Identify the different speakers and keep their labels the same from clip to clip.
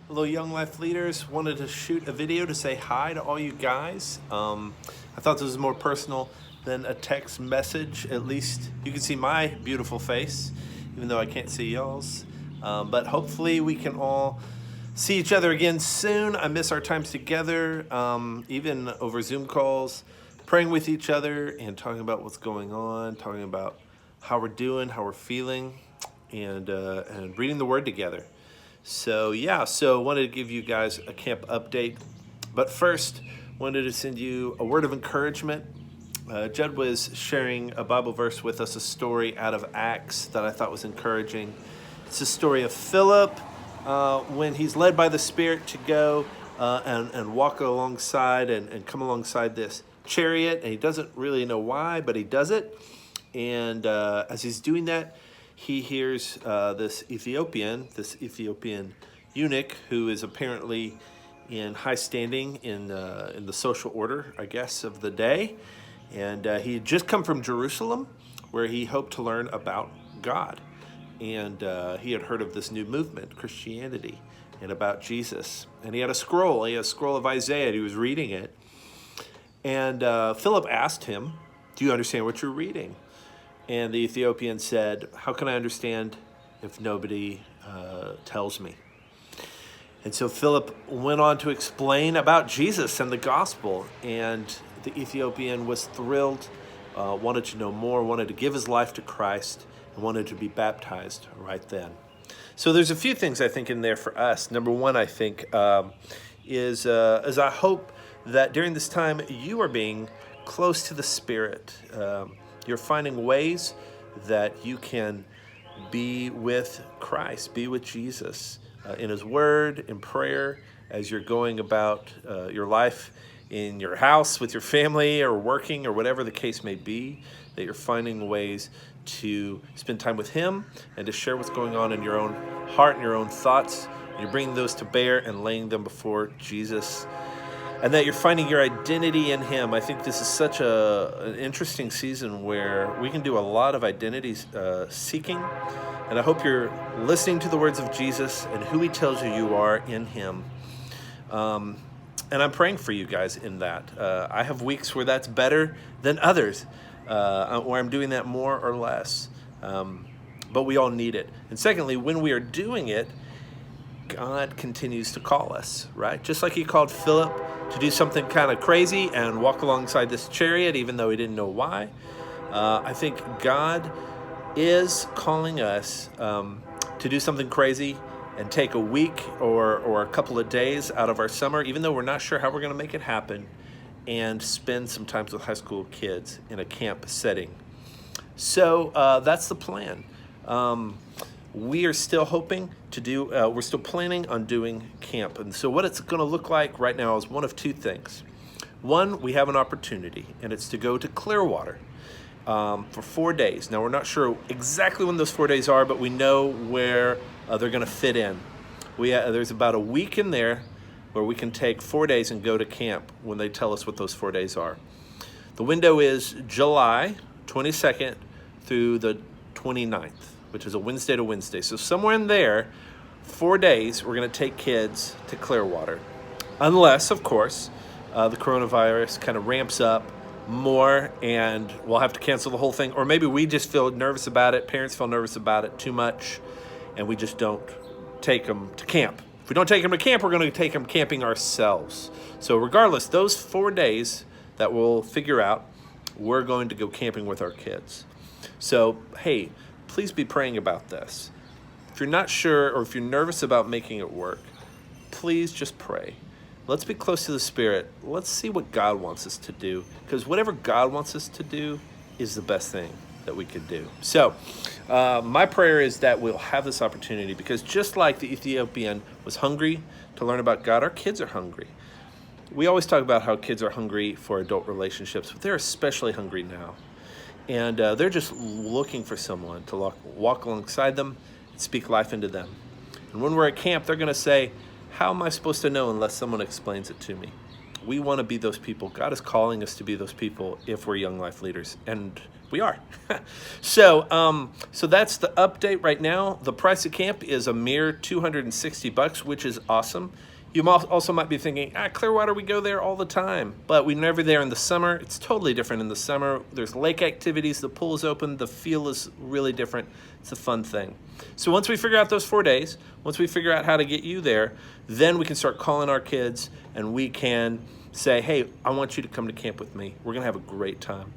Speaker 1: Hello, Young Life Leaders. Wanted to shoot a video to say hi to all you guys. I thought this was more personal than a text message. At least you can see my beautiful face, even though I can't see y'all's. But hopefully we can all see each other again soon. I miss our times together, even over Zoom calls, praying with each other and talking about what's going on, talking about how we're doing, how we're feeling, and reading the Word together. So wanted to give you guys a camp update. But first, wanted to send you a word of encouragement. Judd was sharing a Bible verse with us, a story out of Acts that I thought was encouraging. It's the story of Philip when he's led by the Spirit to go and walk alongside and come alongside this chariot. And he doesn't really know why, but he does it. And as he's doing that, he hears this Ethiopian eunuch who is apparently in high standing in the social order, I guess, of the day. And he had just come from Jerusalem, where he hoped to learn about God. And he had heard of this new movement, Christianity, and about Jesus. And he had a scroll. He had a scroll of Isaiah. He was reading it. And Philip asked him, "Do you understand what you're reading?" And the Ethiopian said, "How can I understand if nobody tells me?" And so Philip went on to explain about Jesus and the gospel. And the Ethiopian was thrilled, wanted to know more, wanted to give his life to Christ, and wanted to be baptized right then. So there's a few things I think in there for us. Number one, I think, is I hope that during this time you are being close to the Spirit. You're finding ways that you can be with Christ, be with Jesus in His Word, in prayer, as you're going about your life in your house with your family or working or whatever the case may be, that you're finding ways to spend time with Him and to share what's going on in your own heart and your own thoughts. You're bringing those to bear and laying them before Jesus. And that you're finding your identity in Him. I think this is such an interesting season where we can do a lot of identity seeking. And I hope you're listening to the words of Jesus and who He tells you you are in Him. And I'm praying for you guys in that. I have weeks where that's better than others, where I'm doing that more or less. But we all need it. And secondly, when we are doing it, God continues to call us, right? Just like He called Philip to do something kind of crazy and walk alongside this chariot, even though he didn't know why. I think God is calling us to do something crazy and take a week or a couple of days out of our summer, even though we're not sure how we're going to make it happen, and spend some time with high school kids in a camp setting. So that's the plan. We are still hoping to do, we're still planning on doing camp. And so what it's going to look like right now is one of two things. One, we have an opportunity, and it's to go to Clearwater for 4 days. Now, we're not sure exactly when those 4 days are, but we know where they're going to fit in. There's about a week in there where we can take 4 days and go to camp when they tell us what those 4 days are. The window is July 22nd through the 29th. Which is a Wednesday to Wednesday. So somewhere in there, 4 days, we're going to take kids to Clearwater. Unless, of course, the coronavirus kind of ramps up more and we'll have to cancel the whole thing. Or maybe we just feel nervous about it, parents feel nervous about it too much, and we just don't take them to camp. If we don't take them to camp, we're going to take them camping ourselves. So regardless, those 4 days that we'll figure out, we're going to go camping with our kids. So, hey, please be praying about this. If you're not sure or if you're nervous about making it work, please just pray. Let's be close to the Spirit. Let's see what God wants us to do, because whatever God wants us to do is the best thing that we could do. So my prayer is that we'll have this opportunity, because just like the Ethiopian was hungry to learn about God, our kids are hungry. We always talk about how kids are hungry for adult relationships, but they're especially hungry now. And they're just looking for someone to walk alongside them and speak life into them. And when we're at camp, they're going to say, "How am I supposed to know unless someone explains it to me?" We want to be those people. God is calling us to be those people if we're Young Life leaders, and we are. So that's the update right now. The price of camp is a mere $260, which is awesome. You also might be thinking, Clearwater, we go there all the time, but we're never there in the summer. It's totally different in the summer. There's lake activities, the pool is open, the feel is really different. It's a fun thing. So once we figure out those 4 days, once we figure out how to get you there, then we can start calling our kids and we can say, hey, I want you to come to camp with me. We're gonna have a great time.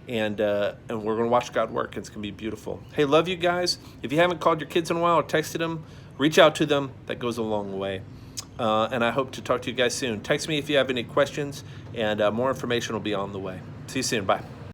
Speaker 1: And we're gonna watch God work. It's gonna be beautiful. Hey, love you guys. If you haven't called your kids in a while or texted them, reach out to them. That goes a long way. And I hope to talk to you guys soon. Text me if you have any questions, and more information will be on the way. See you soon. Bye.